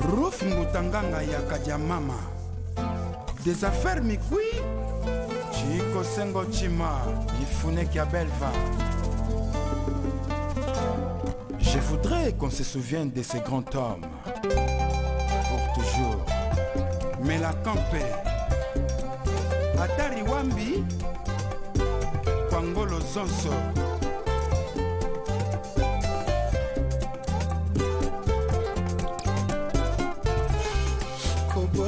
Ruf Ngutanganga ya Kadiamama. Des affaires mikui. Chico Sengo Chima. Ifune Kiabelva. Je voudrais qu'on se souvienne de ces grands hommes. Pour toujours. Mais la campé. Atari Wambi. Kwangolo Zonso.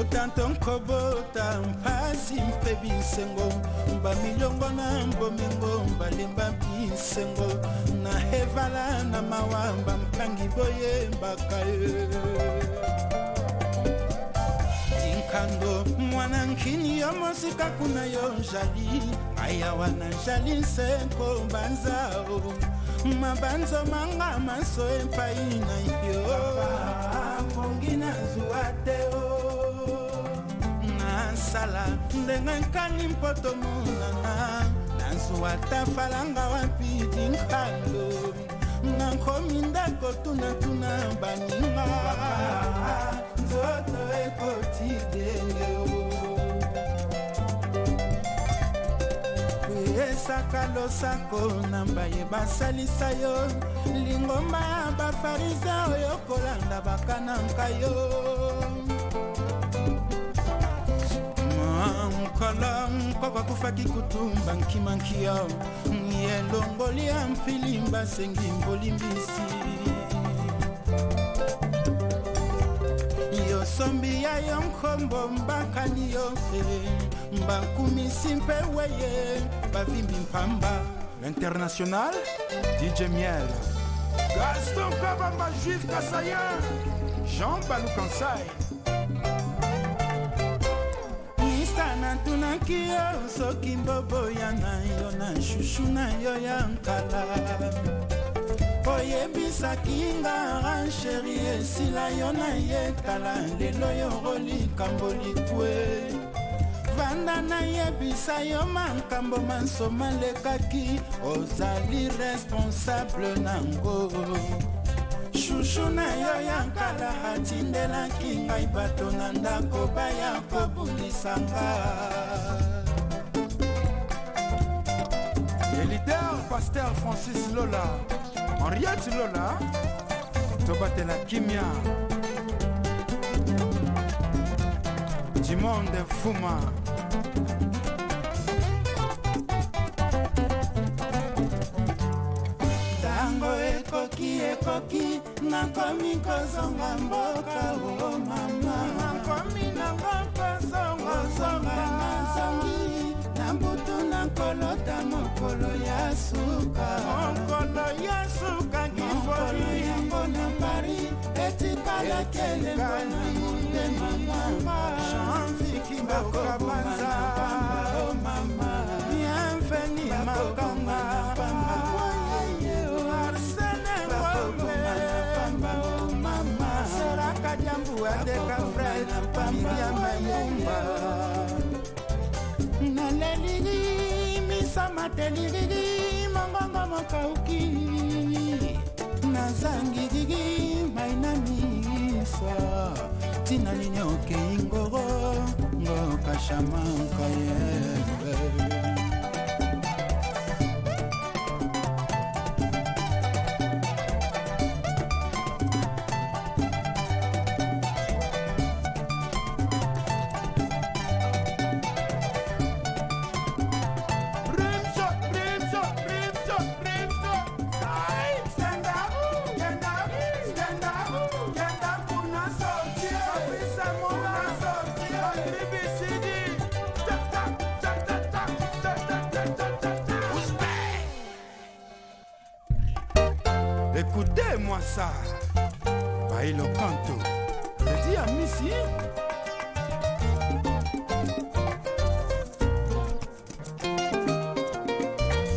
Tanton kobota mpasi mpe binsengo mba milongo na mbomingo mbalimba binsengo na hevala na mawamba mpangi boye mbakaye inkando mwana nkini yo mosika kuna yo jali aya wana jali nsenko banzao mabanzo manga maso empai na yo kongina zuateo sala ndenga nkani mpoto munana nansuwata falanga wapi dinkalo nankomi ndako tunatuna baninga nzoto ekoti dengeo esakalosako nambaye basalisa yo lingomba ya bafarisa oyo kolanda bakananka yo Koko kufaki kutumba nkimankia Yelongoli ya mfilimba sengi mbolimbisi Yosombi ya yonkombo mbakani yote Mbakumi simpe weye bavimbi mpamba L'international DJ Miel Gaston Kabamba Juif Kassayan Jean Balou Kansai na tunaki yo soki mbobo ya na yo na shushu na yo ya nkala oyebisaki nga sheri esila yo na ye kala lelo yo rolikambo likwe vanda na yebisa yo mankambo mansoma lekaki ozali responsable nango Shushu na yo yankala hatindelaki ngai bato na ndako baya kobulisanga Le leader pasteur Francis Lola Henriette Lola Tobatela Kimia Dimonde Fuma Ekoki nakomi kozonga mboka o mama nakomi kozonga nazongi na mbutu nakolota mokolo ya suka kifoli yango na Paris etikala kelemba na motema chanviki bakobanza o mama bienvenue makamba Adeka Fred Pambia Mayumba Naleligi Misama teligi Mangongo mokauki Nazangi digi Mainami Sa Tina ninyoke ingoro Ngoka shamanka yebe Écoutez-moi ça, Bailo Canto, je dis à Missy.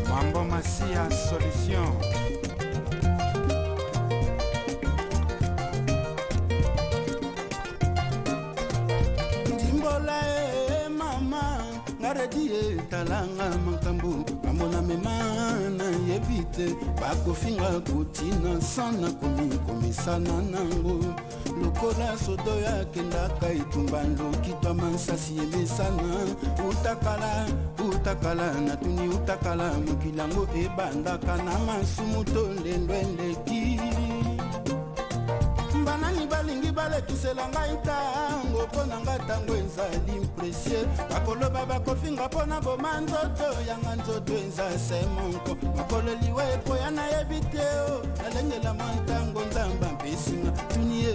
Mambo Massia Solution. Dimbola mama, ngaredi talanga makambu, mamona memana yebi te bakofinga kotina sana komisana nango lokola sodo ya kendaka itumba lokitwa mansasi emesana utakala natuni utakala mokilango ebandaka na masumu to ndendo eleki banani balingi balekisela ngai ntango mpo na ngai ntango ezali impresie bakoloba bakofinga mpo na boma nzoto yanga nzoto eza se moko makolo liwa ekoya nayebi te o nalengela mwa ntango nzamba mpesinga tuni ye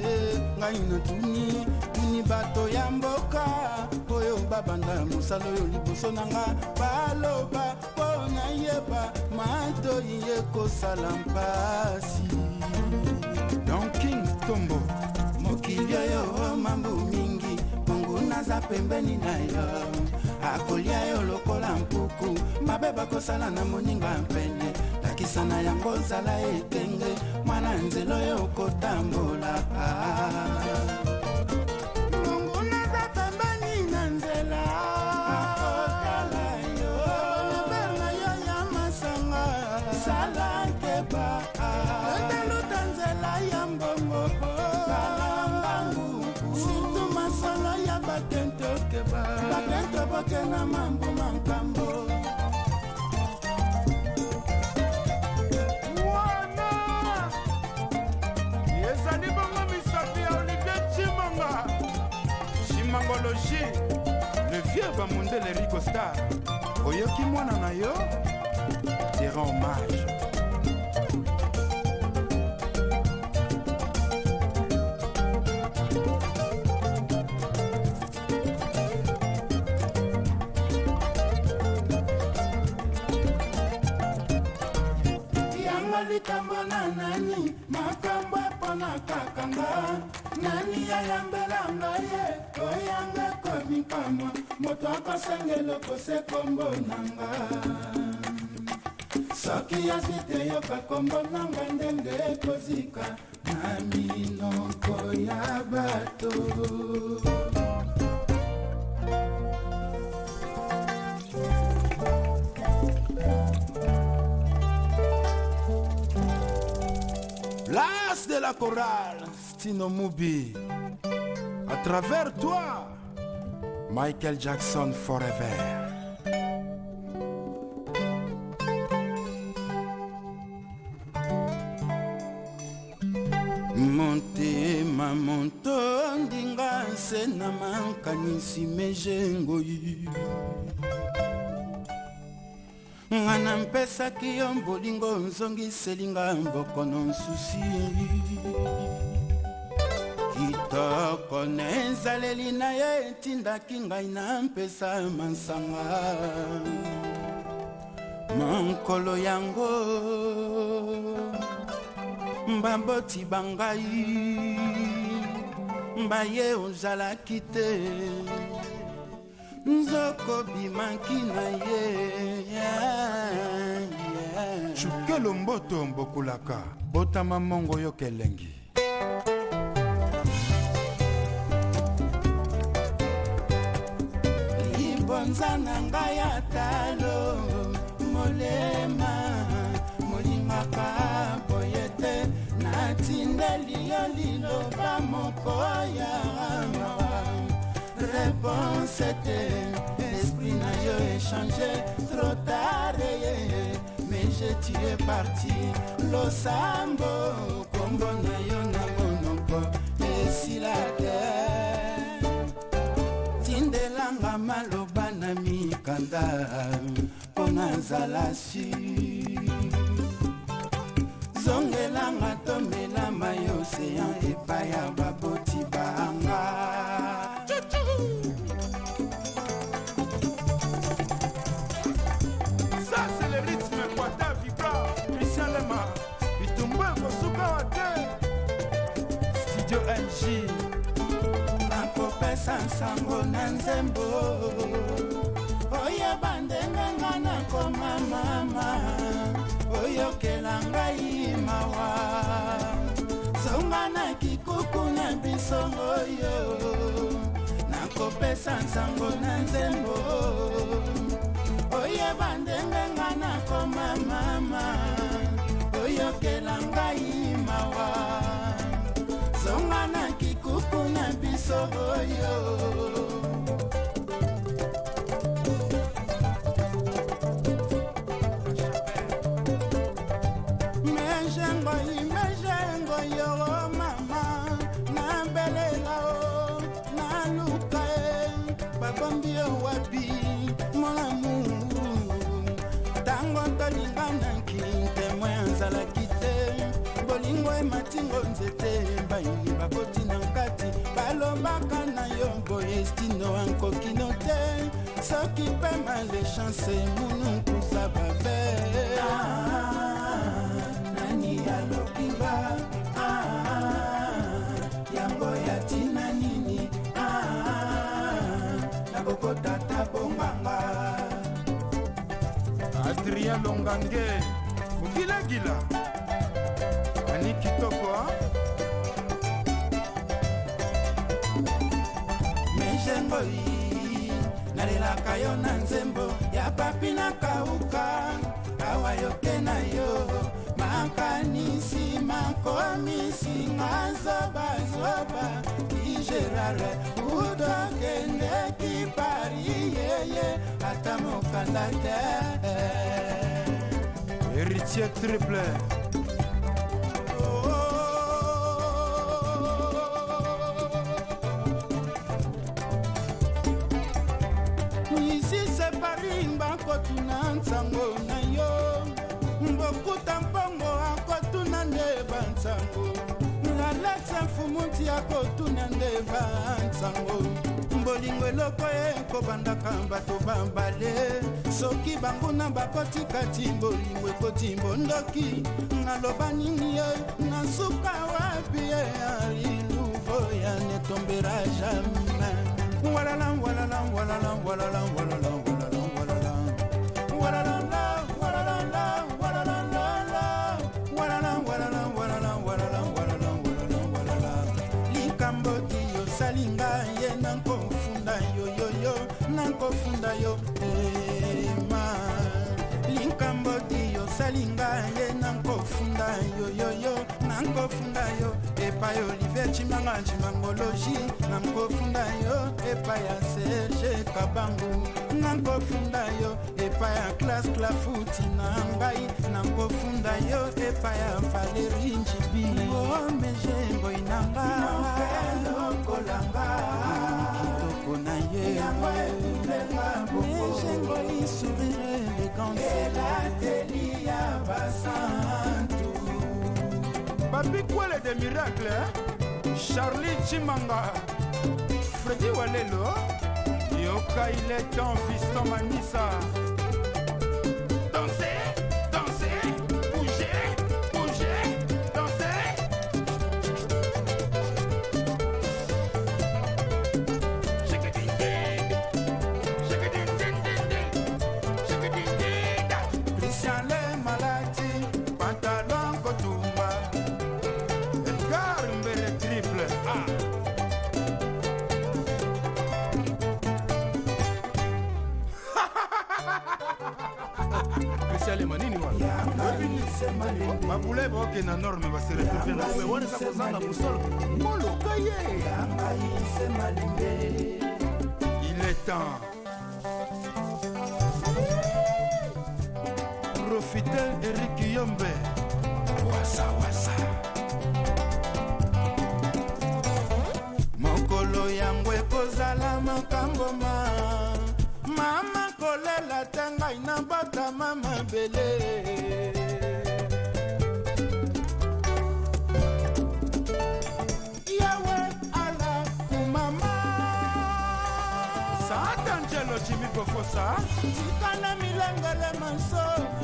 ngai na tuni bato ya mboka oyo babanda mosala oyo liboso na nga baloba mpo nayeba matoi ekosala mpasi Don King Tombo mokili oyo mambo mingi bongo naza pembeni na yo akolia yo lokola mpuku mabe bakosala na moninga mpene lakisa na yango zala ekenge mwana nzelo yo kotambola bongo naza pembeni na nzela akotala yo na yo ya masanga sala keba ya mbongo kalangangu situ masala ya batento keba batento boke na mambo mankambo wana yezali bongo misapi ya Olivier Chimangologie le vieux bamundele Rico Star oyoki mwana na yo te rend hommage likambo na nani makambo epona kakanga nani yayambelanga ye oyanga komikamwa moto akosengela kose kombo nanga soki yazwi te yoka kombo nanga ndenge ekozika na minoko ya bato L'as de la chorale, Stino Mubi. À travers toi, Michael Jackson forever. Monte ma monto ndinga sena mankanisi mejengoi. Ngana mpesaki yo mbolingo nzongiselinga mbokono nsusi kitoko nezaleli na ye etindaki ngai na mpesa mansanga mankolo yango mbamboti bangai mbaye ozalaki te nzoko bimanki na ye chukelo mboto mbokulaka botama mongo yo kelengi libonza na ngai ya talo molema molingaka boye te natindeli yo liloba moko ya mawa réponse était l'esprit n'a yo échangé trop tard mais tu es parti lo sambo kombo na yo na monoko esila te tindelanga maloba na mikanda pona nzalasi zongelanga tomela mayo océan epai ya baboti banga Studio NG nakopesa nsango na nzembo oyo bandenga nga nakoma mama oyokela ngai mawa zonga na kikuku na biso oyo nakopesa nsango na nzembo oyo bandenga nga nakoma mama soroyo mejengo yoro mama nambelela o naluka e babombi o wapi mon amour tango tolingana nkinte mwenza kite bolingo ematingo nzete bayini bakoti na nkati balobaka na yo boyestino ankokino te soki pe malechance munukusa babe nani alokiba yango yatina nini nakokotata bombanga Adrien Longange Gila Ani kitoko Mejengo yi Nalelaka yo na nzembo Ya papi na kauka Awa yoke na yo Makanisi makomisi Ngazoba Ijerare Udokende kipari Yeye Ata mokanda te Héritier triple akotuna nsango na yo mbokuta mpongo akotuna ndeba nsango ngalexe mfumuti akotuna ndeba nsango mbolingo eloko ekobandaka bato bambale soki banguna bakotikati mbolingo ekoti mbondoki naloba nini ye nasuka wapi ye aliluvo ya netombera jamais walala walala walala walala walala salinga ye nankofunda yo nankofunda yo ema linkambo dio salinga ye nankofunda yo nankofunda yo epa yo Olivier Chimanga Chimangoloji nankofunda yo epa ya Serge Kabangu nankofunda yo epa ya Class Clafuti na ngai nankofunda yo epa ya Valérie Njibi oh mejengo inanga kolanga kitoko na ye mejengo isourire élégance elatelia basantu Papi Kwele de miracle Charlie Chimanga Freddy Walelo Yoka il est temps fiston Manissa Mabule boke na norme va se retrouver na we wana kozanga musolo moloka ye il est temps profiter Eric Yombe wasa mokolo yango ekozala makambo mama kolela tanga ina bata mama bele Jimmy Bofosa tikana milengele manso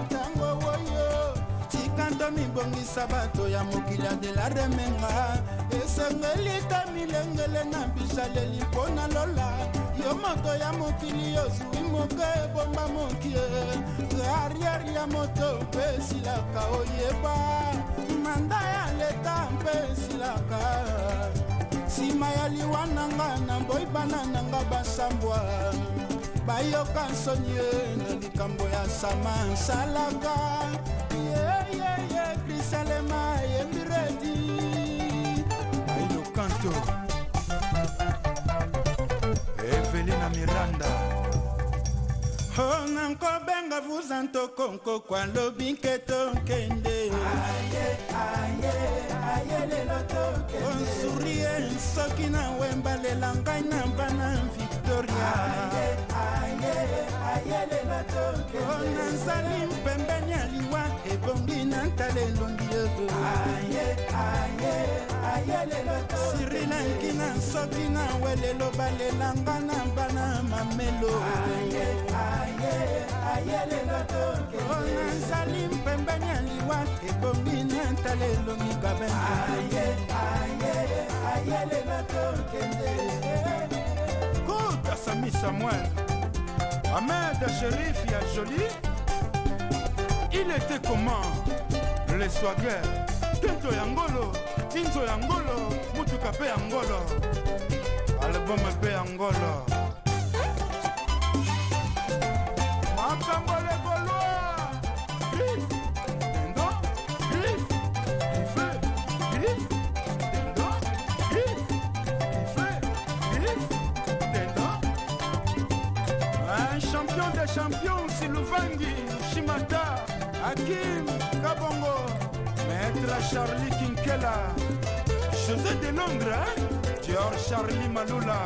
tango woyo tikando mibongisa bato ya mokila de la remenga esengelita milengele na bisaleli pona lola yo moto ya mokili yo zui moke bomba mokie arrière ya moto pesilaka oyeba manda ya leta pesilaka sima ya liwananga na boibana nanga basambwa bayoka nsonye na likambo ya sama nsalaka Krisalema yembiredi ailo kanto Nanko benga vuzanto konko kwa lobi nketo kende. On sourie soki na wemba le langai na bana Victoria. On azali mpembeni aliwa ebongi na ntalelongi yo. Sirila nkina soki na welelo balelanga na bana mamelo. On azali mpembeni aliwa ebongi na ntalelongi kabende. Kota Sami Samuel Ahmed Sherif ya Joli. Il était comment? Les swagger Tinto Yangolo, Tinto Yangolo, Mutuka pe Yangolo, album pe Yangolo. Makambole Goloa, Grif, Tendo, Grif, Griffe, Grif, Tendo, Grif, Griffe, Grif, Tendo. Un champion des champions, Siluvangi, Shimata, Hakim, Kabongo, Maître Charlie Kinkela, José de Londres, Dior Charlie Malula.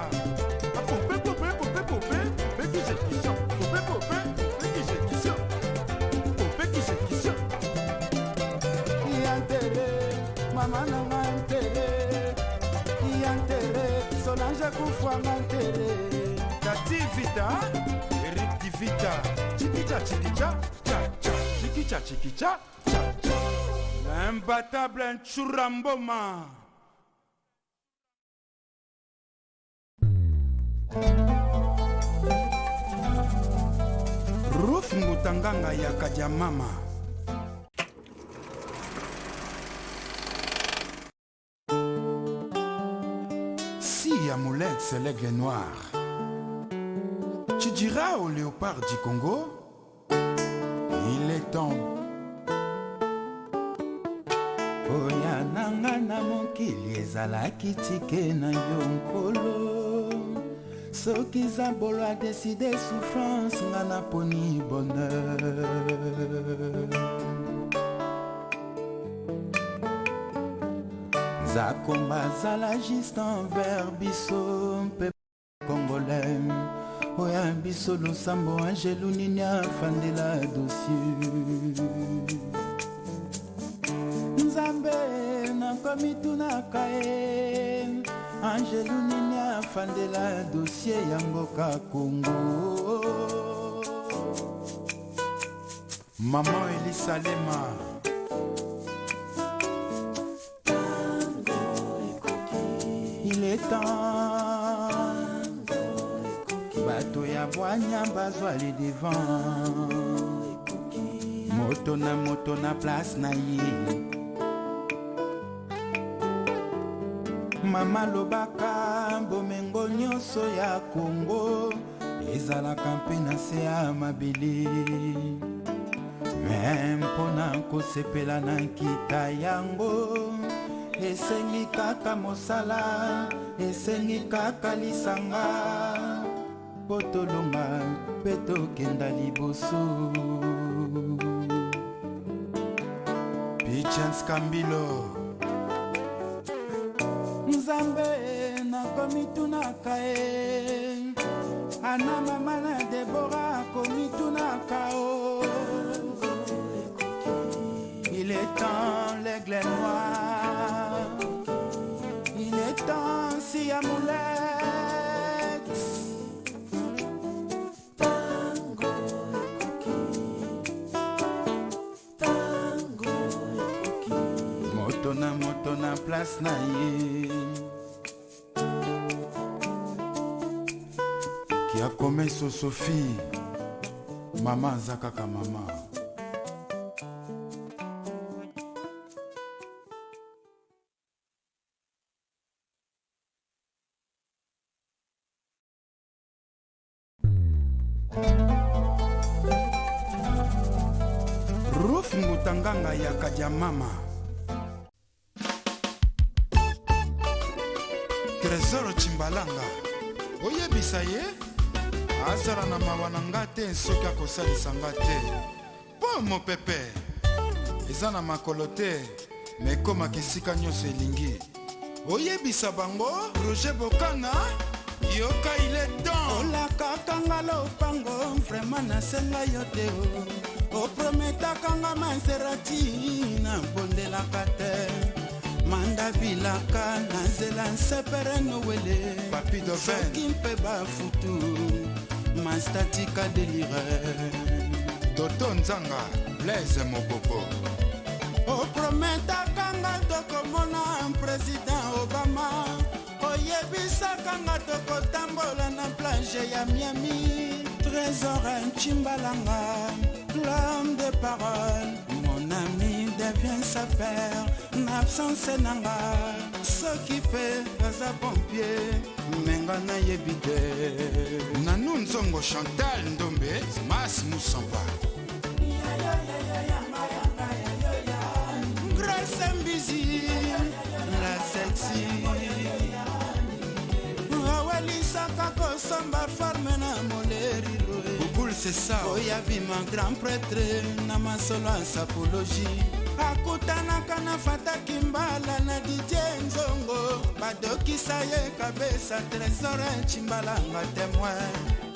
Poupée, poupée, poupée, poupée, poupée qui s'équision, poupée, poupée, poupée qui s'équision, poupée qui s'équision. Yantere, maman n'a enterré, Yantere, Solange Koufouan enterré. Tati Vita, Eric Vita, Chikicha, Chikicha, Cha, Cha, Chikicha, Chikicha, Cha, Cha. Imbattable Churamboma. Ruf Ngutanganga ya Kajamama. Si Amoulette c'est l'aigle noir, tu diras au léopard du Congo, il est temps. Oya nanga na mokili ezalaki tike na yo nkolo. Soki Zambolo a décidé souffrance nga na poni bonheur. Zakomba zala juste envers biso peuple congolais. Oya biso losambo angelu nini afandela dossier. Nzambe nakomi tunaka ye, angelu nini afandela dossier ya mboka Congo. Maman Elisa Lema. Il est temps bato ya bwanya bazwa le devant. Moto na place na ye. Mama lobaka bomengo nyonso ya Congo ezalaka mpe na se ya mabele. Mem mpona kosepela na nkita yango esengi kaka mosala, esengi kaka lisanga po tolonga mpe tokenda liboso. Pichance Kambilo. Nzambe nakomi tunaka ye, ana mama na Deborah akomi tunaka o. Il est temps l'aigle noir, il est temps si Amoulette. Tango et coquille, moto na place na ye. Qui a commis Sophie, maman zakaka maman. Ruf Ngutanganga ya Kajamama. Trésor Chimbalanga. Oye bisaye, azala na mawa na nga te soki akosalisa nga te po mopepe eza na makolo te me ekomaka esika nyonso elingi oyebisa bango Roger Bokana yoka ile don olakakanga lopango vraimen nasenga yo te oprometakanga Maserati nabondelaka te manda bilaka nazela nsepere nowele soki mpe bafutu mastatika delire Toto Nzanga Blaise Moboko oprometakanga tokomona président Obama oyebisakanga tokotambola na plage ya Miami Trésor Nchimbalanga l'homme de parole mon ami devient sa père n'absence nanga soki pe aza pompier menga nayebi te Nanu Nzongo Chantal Ndombe Mas Musamba Grace Mbizi la sexy awelisaka kosomba forme na moleri Bouboule c'est ça oyabima grand prêtre na masolo ya sapologie akutanaka na fataki mbala na Didier Nzongo badokisa ye kabesa Trésor Nchimbalanga témoin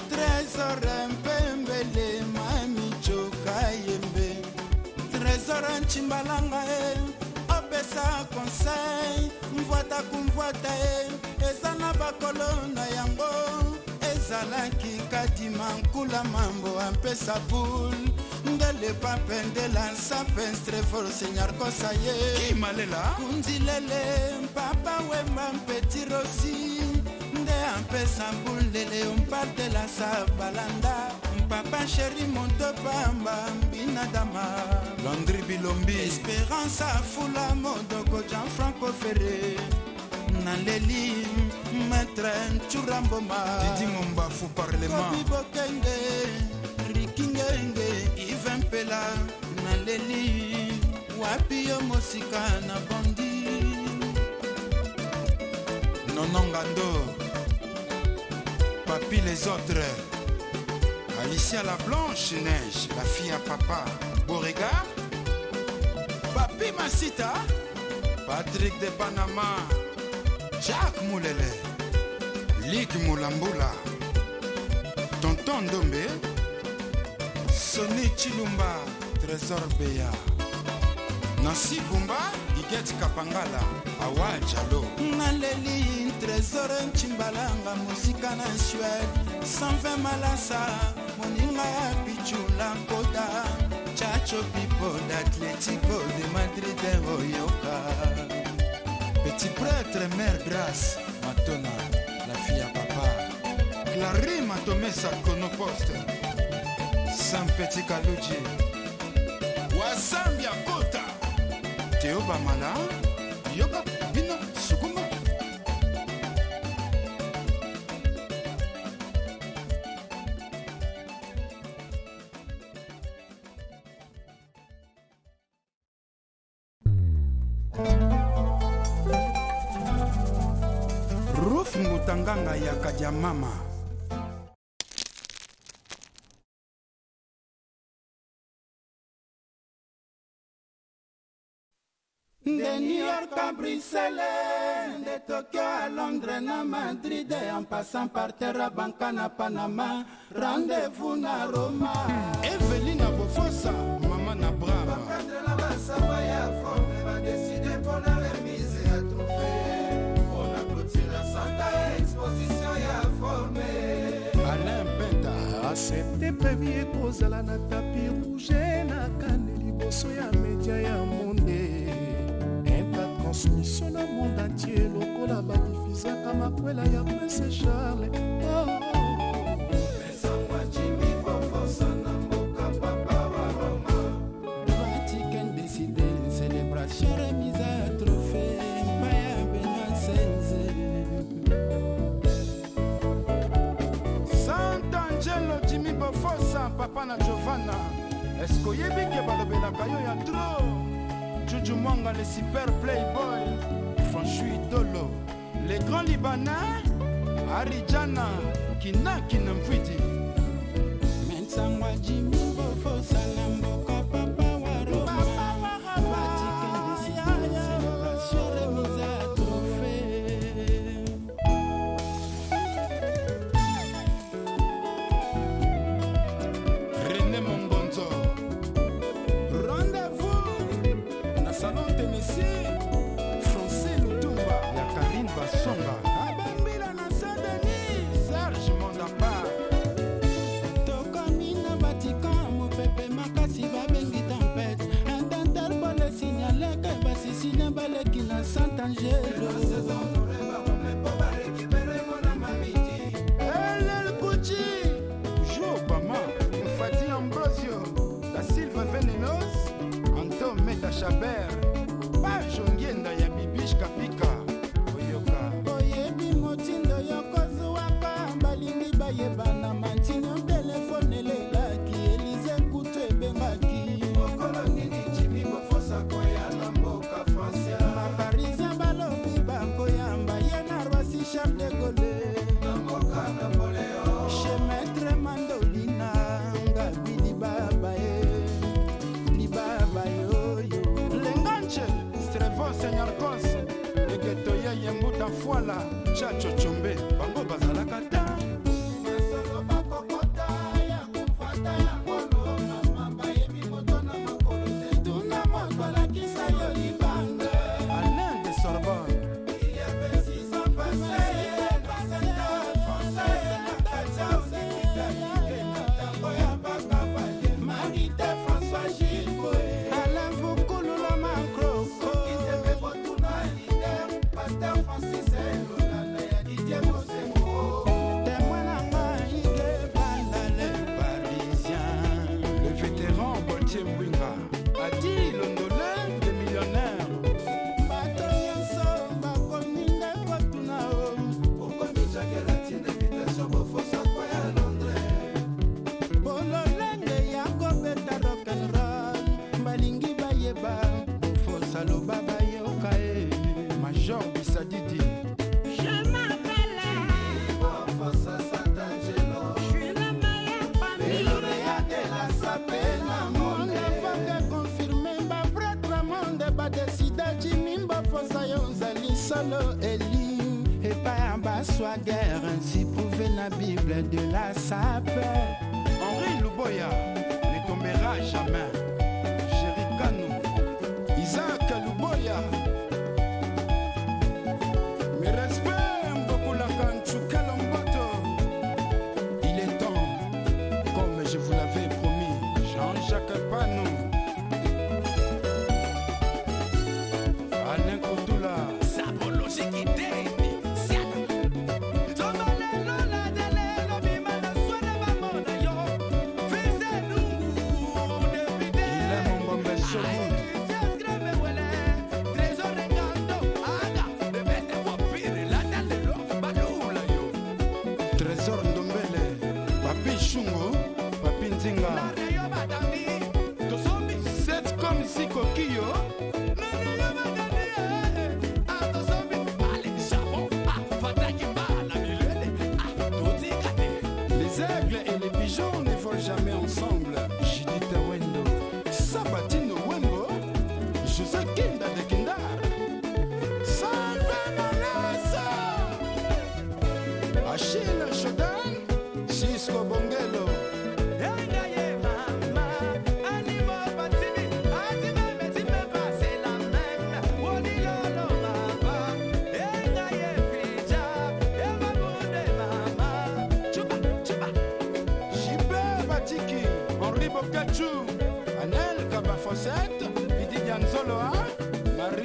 Trésor Mpembele mami choka yembe Trésor Nchimbalanga opesa conseil mvwata kumvwata eza na bakolo na yango ezalaki kadima nkula mambo ampesa poule ndele papendela sapenstre for seigneur kosaye Kimalela kunzilele mpapa wemba mpeti rosi nde ampesa mbulele ompatela sa balanda mpapa sheri montopamba mbina dama Landry Bilombi Espérance afula modoko Jean-Franco Ferré Naleli Maître Nchuramboma Didi Mombafu Parlement Kobi Bokenge Rikingenge Yves Mpela Naleli Wapio Mosika na Bondi Nonongando Papi les autres Alicia la Blanche Neige la fille à papa Beauregard Papi Masita Patrick de Panama Jacques Moulele Ligue Moulambula Tonton Ndombe Sonny Chilumba Trésor Beya Nancy Bumba Iget Kapangala Awa Jalo Naleli Trésor Nchimbalanga musika na Suède 120 malasa moninga ya pichula koda Chacho people d'Atlético de Madrid oyoka Petit prêtre Mère Grâce Matona la fille à papa Clary Matomé Sarkono Poste Saint Petit Kaluji Wasambia Kota Théo Bamala Yoka Bino Sukuma Ruf Ngutanganga ya Kajamama De New York à Bruxelles, de Tokyo à Londres, na Madrid, en passant par Terra Banca na Panama, rendez-vous na Roma. Evelina Bofosa, maman na Brava. La Bassawa ya forme, va décider pour la remise à trophée. On a clôturé la Santa exposition ya forme. Alain Benta. Accepte premier kozala na tapis rouge na kane liboso ya media ya monde. Transmission na monde entier lokola badifizaka makwela ya Prince Charles Vatican décidé célébration remise à trophée Maya Benoît Sant'Angelo Jimmy Bofosa papa na Giovanna. Est-ce que yebike balobelaka yo ya trop? Juju Mwanga, le super playboy, Franchu Idolo, les grands Libanais, Arijana kinaki na mfwiti Mensangwa Jimmy Bofosa na mboka papa wa Roma Vatican célébration remise à trophée René Mongonzo Rendez-vous na salon Tennessee Français Lutumba ya Karine Basonga Abambila na Saint-Denis Serge Mondapa Tokomi na Vatican mopepe makasi babengi tempête Interpol signalé que basisine baleki na Sant'Angelo LL Gucci Jo Obama Fati Ambrosio Da Silva Venenos Anto Meta Chaber Pajo Ngienda ya Bibish Kapika Oyoka oyebi motindo yokozwaka balingi bayebana mantini o telefone elelaki elize kutu ebengaki baparisien balobi bakoyamba ye na rwasi charles de gaulle chez maître mandolina ngabi libaba yoyo Lenganche Strevo Senyarkos Egetoya Yembuta Fuala Chacho Chombe Bango Bazalaka ta masolo bakokota ya kufata ya kolona mabayebi moto na makolo te tuna moto alakisa yo libanga Alain de Sorbonne il y avait 6 ans passés François Gilles Alain Vukulu Macro Pasteur Francis Elonana ya Didier Mosengo témoin na ngai Gebanda le Parisien Le vétéran Boltier Mwinga Adi Londolin des millionnaires bato nyonso bakomi nde kotuna o bololenge ya kobeta rock'n'roll balingi bayeba fosa loba bayoka e Major Bissadidi Je m'appelle, je suis la meilleure famille. Lauréat de la Sapena monde evoke confirme baprêtre monde badesida Jimmy Mbofosa yo ozali solo eli epai ya baswaguer ainsi prouvé na bible de la sape Henri Luboya ne tombera jamais Jerry Kanou Isaac Luboya Mes respects Mbokula Kanchu Kalomboto Il est temps Comme je vous l'avais promis Jean-Jacques Panou Alain Koutoula Il est mon bon berceau Trésor Ndombele Papi Shungo Papi Nzinga C'est comme si Kokio Les aigles et les pigeons ne volent jamais ensemble Judith Wendo Sabatino Wembo José Kinda de Kindar Salvananasa Achille Chodan Cisco Bongelo Jibe Batiki Henri Bokachou Anel Kabafosette Didi Dianzoloa Marie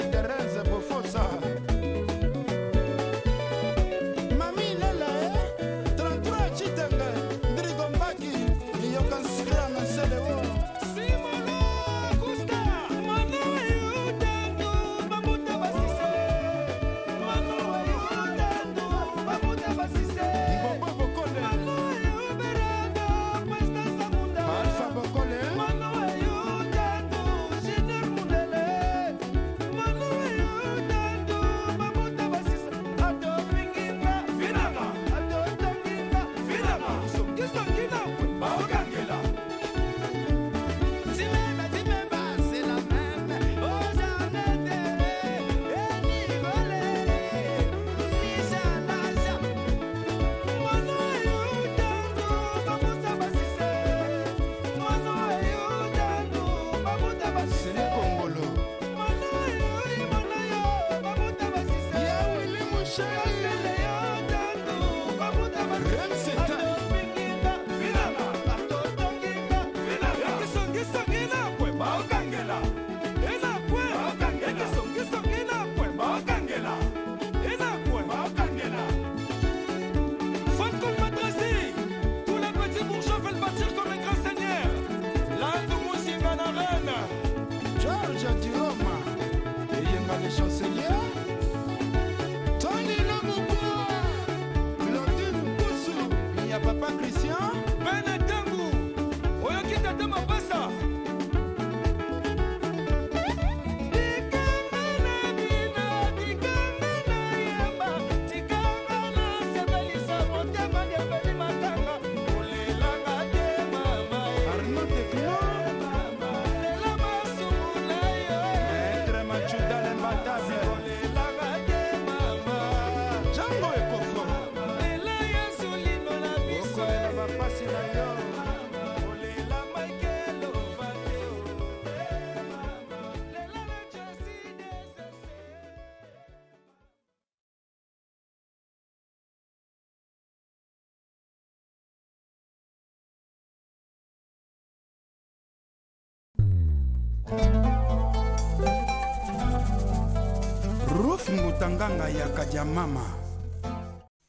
Ruf Mutanganga ya Kajamama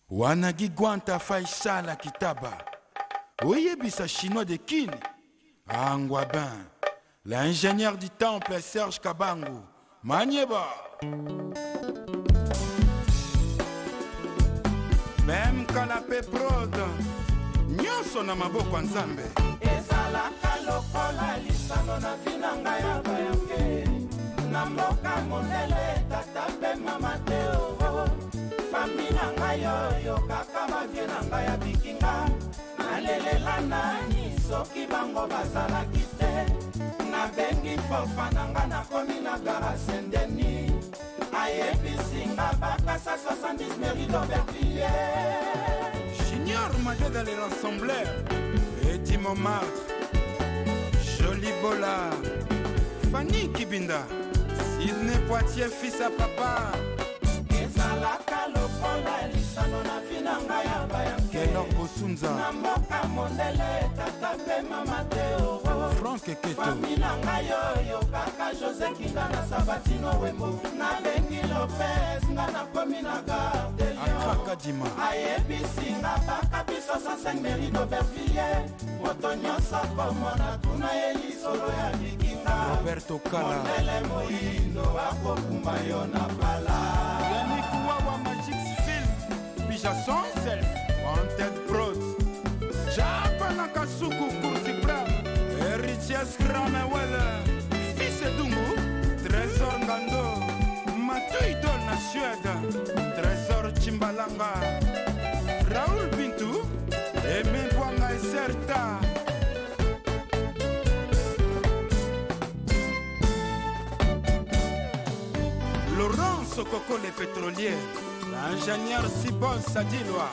Wanagi Gwanta Faisala Kitaba Oyebisa chinois de Kine Angwabin l'ingénieur du temple Serge Kabangu Manieba Même canapé prod Nyonso na maboko ya Nzambe ezalaka lokola lisano na vinanga ya bayange na mboka monele tata mpe mama te oo fami na ngai oyo kaka bavie na ngai ya bikinga nalelela nani soki bango bazalaki te nabengi fofa na ngai nakomi na gara Saint-Denis ayebisinga bakasa 70 mairie d'Aubervilliers. Junior Madeda les rassembleurs Eddie Montmartre Jolie Bola Fanny Kibinda Sidney Poitier fils à papa ezalaka lokola lisano na vinanga ya bayange Kelor Bosunza na mboka mondele tata mpe mama te oro Franck Keto fami na ngai oyo kaka José Kinga na Sabatino Wembo nabengi Lopez nga nakomi na Gare de Akraka Dima ayebisinga baka biso 105 mairie d'Aubervilliers moto nyonso komona tuna ye lisolo ya bikinga Roberto Kala mondele moyindo akokumba yo na bala Yannick Wawa Magic Film Pijason Self Wanted Pros Japa Nakasuku Kursi Bram Héritier Skramewele Fils Edungu Trésor Ngando Matu Idol na Suède Trésor Chimbalanga Raoul Bintou Aimé Bwanga Eserta Laurent Sokoko les pétroliers l'ingénieur Sibon Sadilwa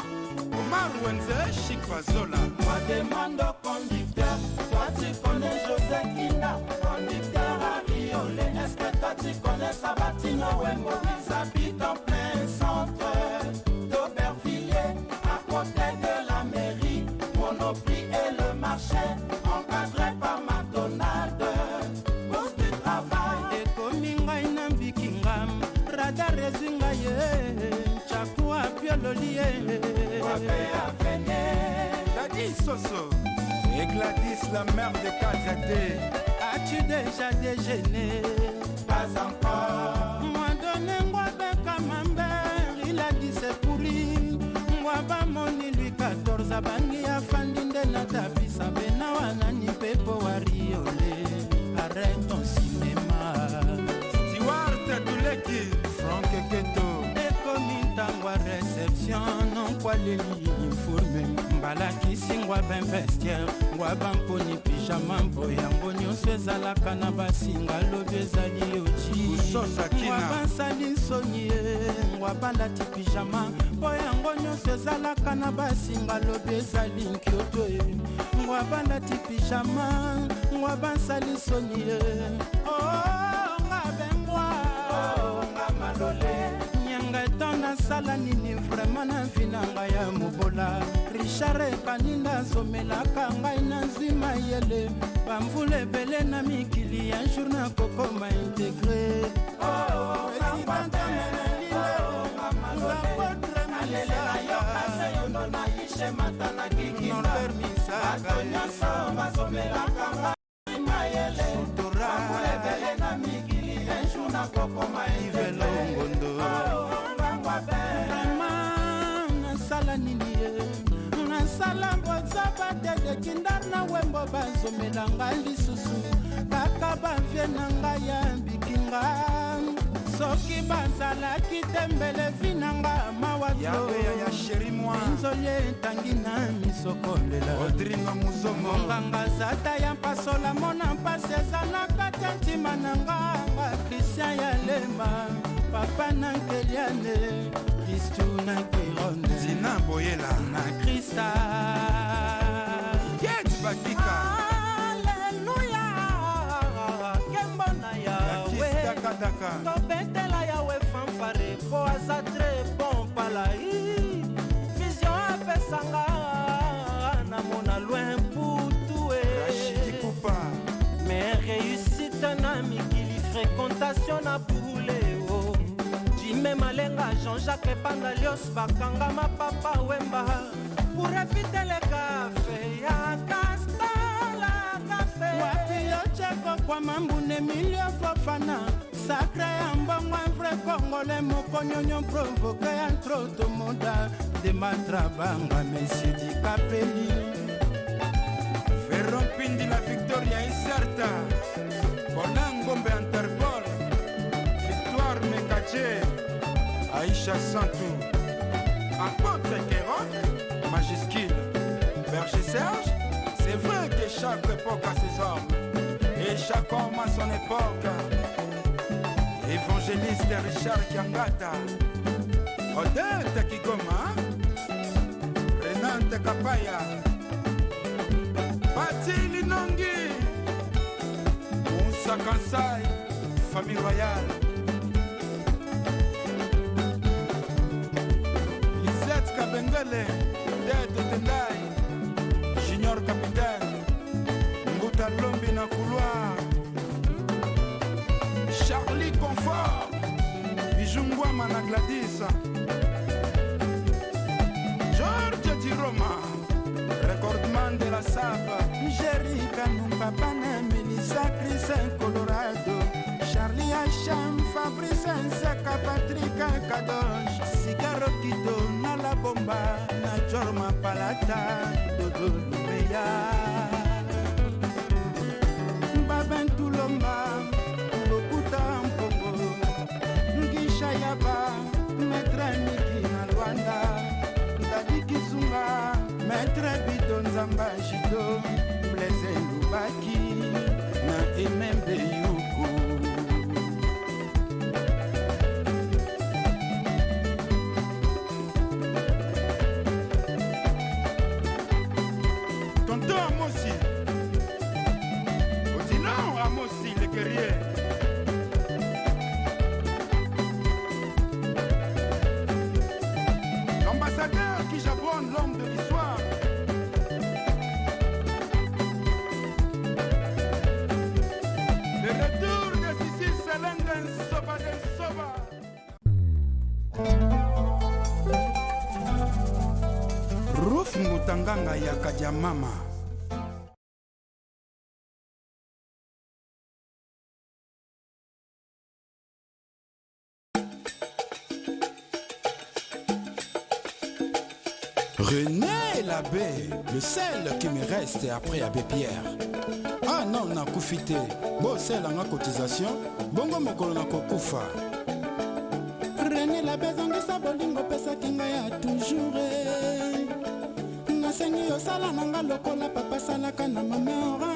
Omar Wenze Chic Bazola Moi demande au conducteur, toi tu connais José Kinga, conducteur à Riolé, est-ce que toi tu connais Sabatino Wembo, ils habitent en plein centre d'Aubervilliers, à côté de la mairie, Monoprix et le marché, encadré par McDonald's, poste de travail. Ekominga ina mbikingam, radar rezinga ye, chakua piololie. Daddy Soso et Gladys la mère de Kazate. As-tu déjà déjeuné? Pas encore. Moi donné Ngwabe Camembert, il a dit c'est pourri. Ngwaba moni lui 14 abangi ya fandinde na tapisa bena wanani pepo wariole. Arrête ton cinéma. Stewart Tuleki Franck Keto Tangwa réception non kwa leli informe mbalakisi ngwa ben vestiaire ngwa bamponi pyjama mpo yango nyonso ezalaka na basinga lobi ezali oji ngwa bansali nsoni ye ngwa balati pyjama mpo yango nyonso ezalaka na basinga lobi ezali nkioto ye ngwa balati pyjama ngwa bansali nsoni ye nga bengwa nga malole na sala nini vraiment na vinanga ya mobola Richard Kaninda azomelaka ngai na nzima yele bamvula ebele na mikili ya jour na kokoma integre nasala mboza badede kindar na wembo bazomelanga lisusu kaka bavie na ngai ya bikinga soki bazalaki tembele vinanga mawato nzoli etangi na misokolela monganga zata ya mpasola mona mpasi ezalaka te ntima na nganga Christian ya lema papa na nkeliane Kristu na kirone Zina Boyela na Krista Yet Bakika Alleluia Kembona Yawe Tobetela Yawe fanfare Po aza très bon palai Vision apesanga Na mona loin pour tout Rachidi Koupa Mais réussite na invitation na Bouleo Jimé Malenga Jean-Jacques Pandalios Bakangama Papa Wemba pour éviter les cafés ya Castala café Wapi Ocheko kwa Mambune Emilio Fofana Sacré Ambongo un vrai Congolais Mokonyonyo provoqué un trop de moda de Matrabanga Monsieur Di Capelli Ferron Pindi la Victoria incerta Kolangombe Interpol Victoire Mekache Aïcha Santou Apôtre Kéron Majuscule Berger Serge c'est vrai que chaque époque a ses hommes et chaque homme a son époque Évangéliste Richard Kiangata Odette Kigoma Renante Kapaya Pati Linongi Moussa Kansai Famille Royale Lisette Kabengele Tête Tendai Junior Capitaine Mbuta Lombi na couloir Charlie Confort Bijungwa Mana Gladys George Diroma Recordman de la Saba Jerry Kanumba Pana Melissa Christian Colorado Charlie Hacham Fabrice Nseka Patrick Kadosh Cigaro Kido na la bomba na Jorma Palata Dodo Lumeya Baben Tulomba Lokuta Mpongo Ngisha Yaba Maître Niki na Rwanda Dadi Kizunga Maître Bidon Zamba Jido Blaise Lubaki na Emembe Yuku Tonton Amosi Odilon Amosi le guerrier L'ambassadeur qui japonne l'homme de l'histoire Le retour de Sissi Selenden Soba del Soba Ruf Mutanganga ya Kadiamama René Labbé, le seul qui me reste après Abbé Pierre. Ah non, na kufite. Bo sel en cotisation, bongo mokolo na kokufa. René Labbé zangisa bolingo pesa kinga ya toujours. Nasengi osala nanga lokola papa salaka na mamera.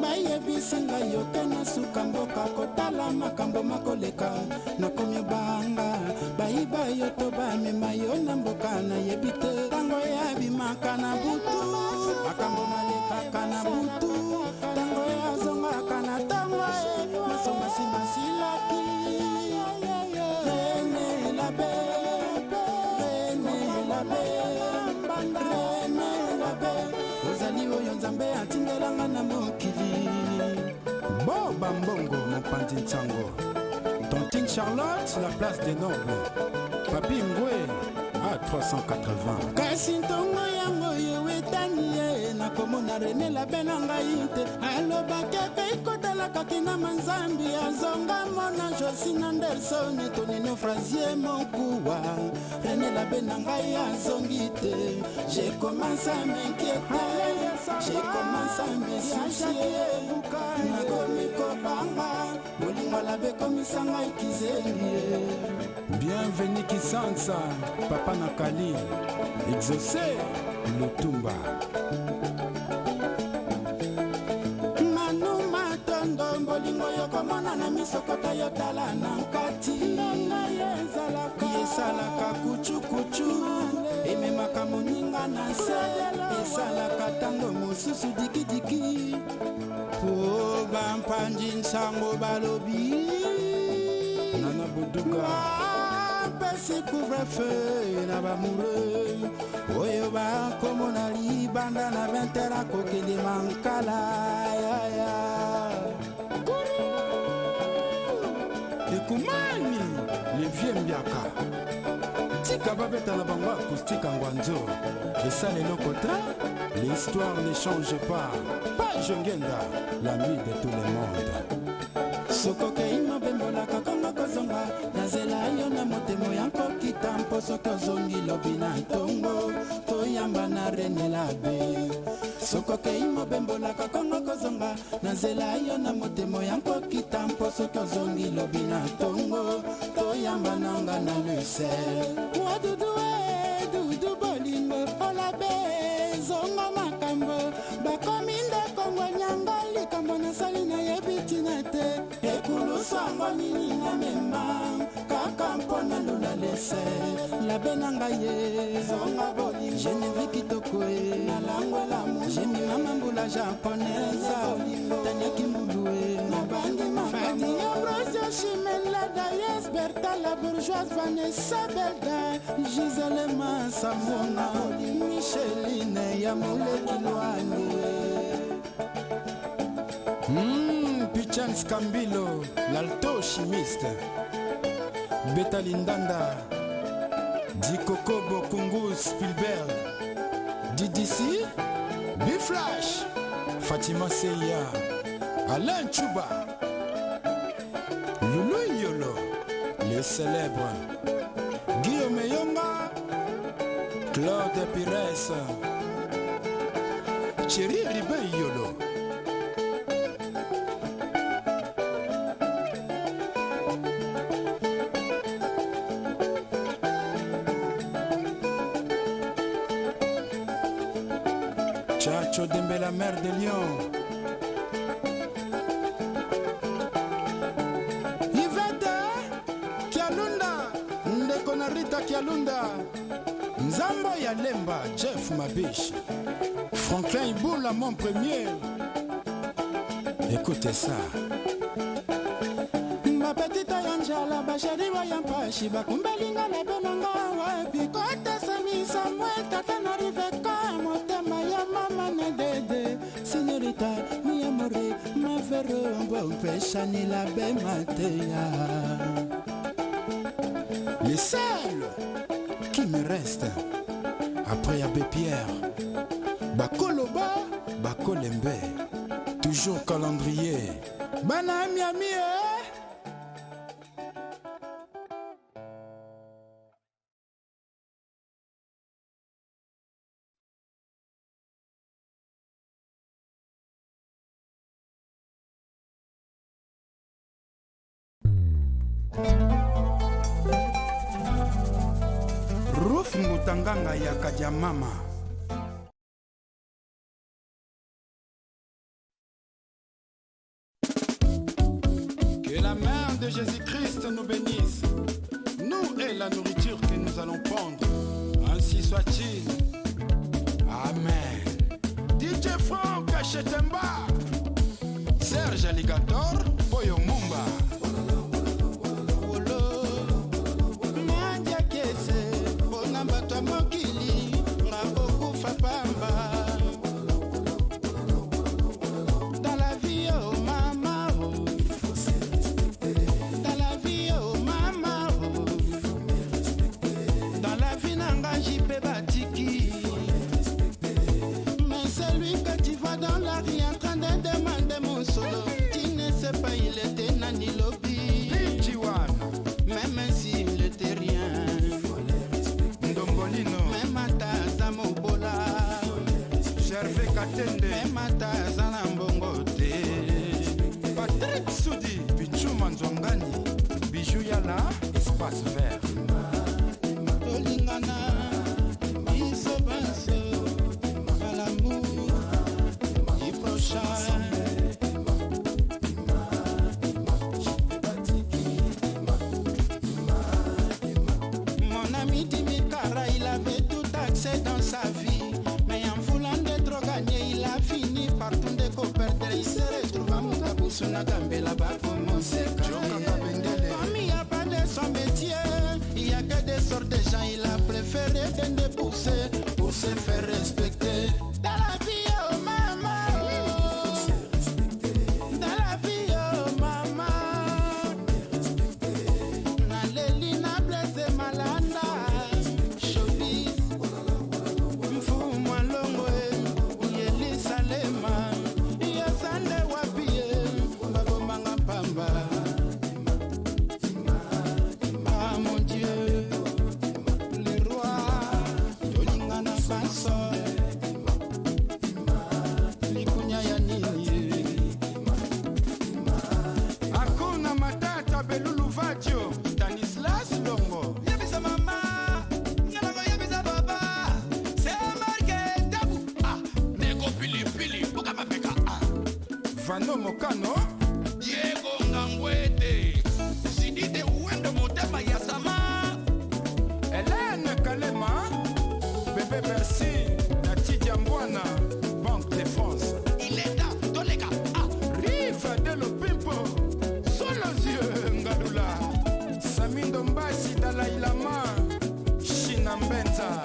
Bayebisi ngai yoke na suka mboka kotala makambo makoleka nakomi banga bayiba yo to bamema yo na mboka nayebi te tango ya bimaka na butu makambo malekaka na butu tango ya zongaka na tango masomasi masilaki René Labbé René Labbé René Labbé ozali oyo nzambe atindelanga na mokili Bo Bambongo Mopanzi Ntsango Tontine Charlotte la place des nobles Papi Ngwe à 380 kasi ntongo yango yo etani ye nakomona René Labbé na ngai te alobaki pe ikotalaka kina manzambi azonga mona Josine Anderson tonino Frazier Monkuwa René Labbé na ngai azongi te j'ai commencé à m'inquiéter j'ai commencé à me soucier nakomi kobanga bolingo Labbé komisa ngai kizengi bienvenue Kisansa Papa Nakali exaucé Lutumba Manu Matondo bolingo yokomona na misokota yotala na nkati esalaka kuchu ememaka moninga na se esalaka tango mosusu dikidiki po bampanzi nsango balobi Nana Boduga pesi couvre-feu na bamoureux oyo bakomona libanda na 20h akokende mankala yaya ekumani le vieux mbiaka tika babeta na bango acoustique ngwanzo esala eloko tra l'histoire ne change pas jongenda l'ami de tout le monde sokokei mobembolaka kongo kozonga nazela yo na motemo ya nkokita mpo soki ozongi lobi na ntongo toyamba na renela be sokokei mobembolaka kongo kozonga nazela yo na motemo ya nkokita mpo soki ozongi lobi na ntongo toyamba nanga na lusel wadudu dudu bolingo olabe zonga makambo bakomi ndekongo nyanga likambo nasali nayebi tina te ekulusango nini na mema kaka mpona lula lese labe na ngai ye zonga bolingo genevi kitoko e nalangwelamu jemima mambula japonaise tanyaki mbulu e nabangi mafadi ambrosio chimela dayes berta la bourgeoise vanessa belda gisele masamona micheline ya moleki lwange Pichan Scambilo, l'alto chimiste Beta Lindanda Dikoko Bokungu Spielberg DDC B-Flash Fatima Seya Alain Chuba Loulou Yolo les célèbres Guillaume Yonga Claude Pires Thierry Ribé Yolo Chacho Dembe la mère de Lyon Yvette Kialunda Ndeko na Rita Kialunda Nzambo ya Lemba Jeff Mabiche Franklin Iboula mon premier Écoutez ça Ma petite Anjala Bachari Wayampashi Bakumbalinga la Benanga Wapi Kote Sami Samuel Tata Nariveka Motema ya mama Nedede Signorita mi amore ma vero bon pesani la bematea Les seuls qui me restent après Abbé Pierre Bakoloba Bakolembe toujours calendrier Bana Miami Ruf Mutanganga ya Kajamama Que la mère de Jésus-Christ nous bénisse. Nous et la nourriture que nous allons prendre. Ainsi soit-il. Amen. DJ Franck Achetemba Serge Alligator Boyo Mumba Mokili Ngaboko Fapamba dans la vie oh mama oh dans la vie oh mama oh dans la vie nanga jipe batiki mais celui que tu vois dans la rue en train de demander mon solo tu ne sais pas il était nani lobby même s'il était rien même ataza mobola Gervais Katende même ataza na mbongo te Patrick Soudi Bichuma Nzongani Bijou Yala Espace Vert Olingana Biso Banso à l'amour du prochain Mon ami Dimikara il avait tout accès dans sa vie mais en voulant de trop gagner il a fini par tout découvrir il se retrouve à Moutabousou na Gambela bas comme on sait comme il n'y a pas de son métier il Mokano, Diego Ngangwete, Sidite Uendo Motema Yasama, Hélène Kalema, Bébé Bercy, Nati Diambouana, Banque de France. il est là, dans les gars. Ah, Rive de l'Opimpo, Solo Yeux Ngalula, Samindo Mbasi Dalai Lama, China Mbenza.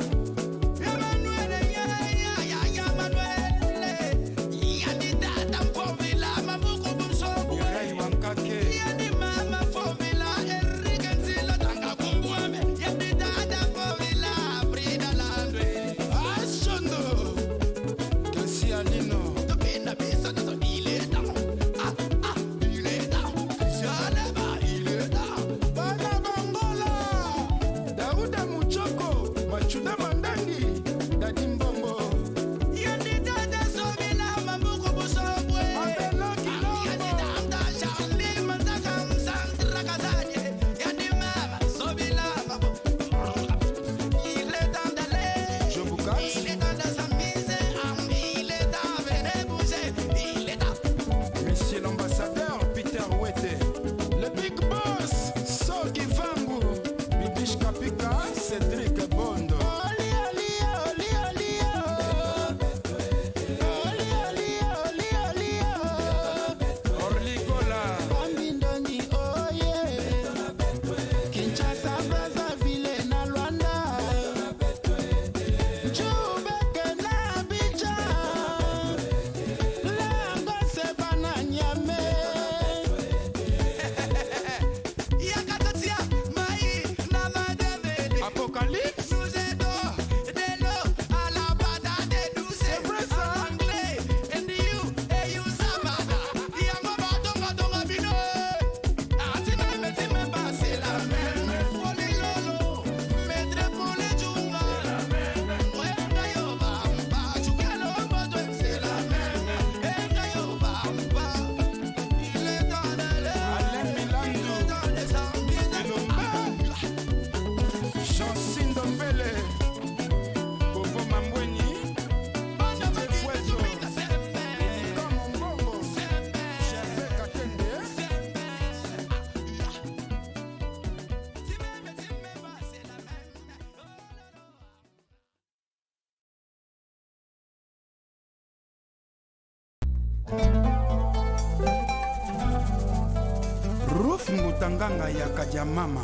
Ruf Ngutanganga ya Kajamama,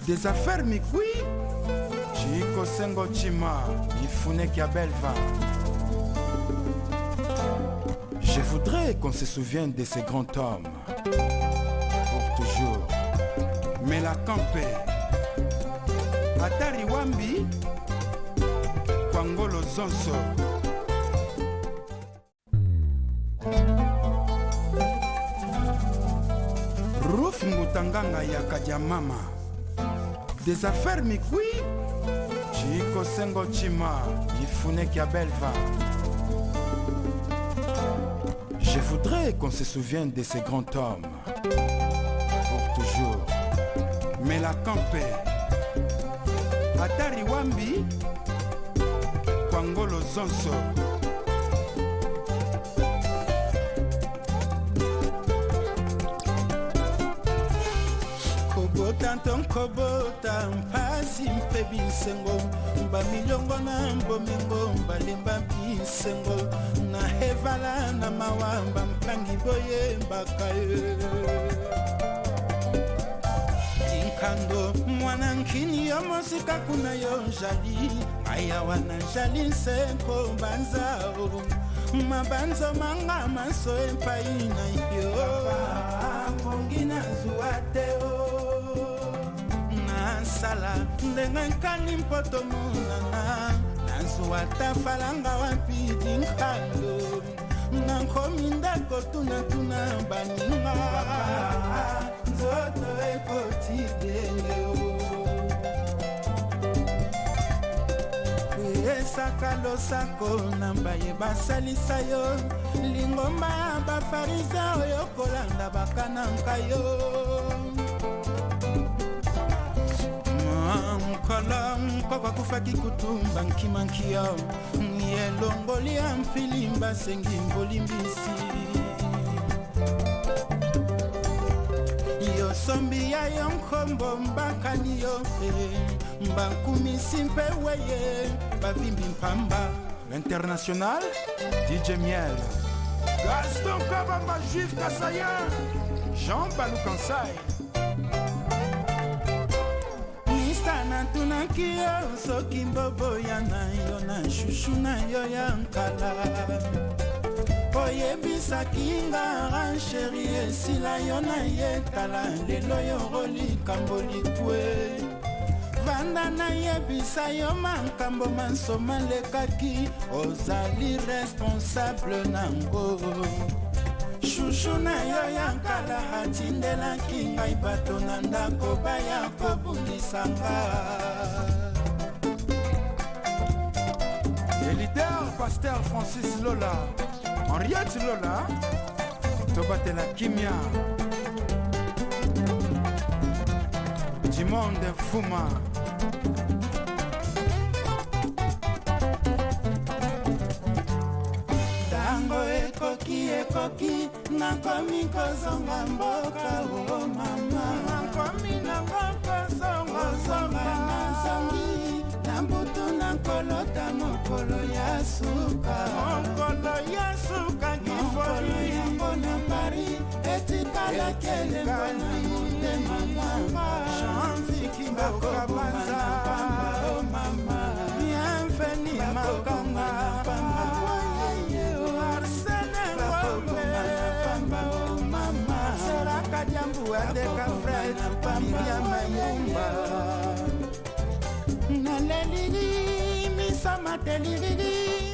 des affaires mikui, Chiko Sengo Chima, Mifune Kiabelva. Je voudrais qu'on se souvienne de ces grands hommes, pour toujours. Mais la campé, Atari Wambi, Kwangolo Zonso. Ruf Ngutanganga ya Kajamama, des affaires mikui, Chiko Sengo Chima, Mifune Kiabelva. Je voudrais qu'on se souvienne de ces grands hommes, pour toujours. Mais la campé, Atari Wambi, Kwangolo Zonso. Tanton kobota mpasi mpe bisengo mba milongo na mbomingo mbalemba bisengo na hevala na mawamba mpangi boye mbakaye inkando mwana nkini yo mosika kuna yo jali aya wana jali nsenko banzao mabanzo manga maso empai na yo kongina zuateo sala ndenga nkani mpoto munana nazuwa tafalanga wapi dinkalo nankomi ndako tunatuna baninga nzoto ekoti deleo esaka losako na mbaye basalisa yo lingomba bafarisa oyo kolanda bakananka yo Mkala mkwa kufaki kutumba nkimankia Nyelongoli ya mfilimba sengi mbolimbisi sombi ya yo nkombo mbakani yo mbankumisi mpe weye bavimbi mpamba. L'international, DJ Miel, Gaston Kabamba, Juif Kassayan, Jean Balou Kansai. Mista natunaki yo soki mboboya na yo na shushu na yo ya nkala. Oyebisaki nga sheri esila yo na ye tala lelo yo rolikambo likwe. Vanda na yebisa yo mankambo mansoma lekaki ozali responsable nango. Shushu na yo ya nkala hatindelaki ngai bato na ndako baya kobundisanga. Élitaire Pasteur Francis Lola, Henriette Lola, Tobatela Kimia, Timonde Fuma. Tango ekoki nakomi kozonga mboka o mama. Nakomi nango kozonga nazongi na mbutu nakolota mokolo ya suka. Mokolo ya suka kifoli yango na Paris etikala kelemba na motema nanga. Janviki mboka banza o mama. Bienvenue makanga Adeka Fred Pamia Mayumba Nalelili Misa Matelili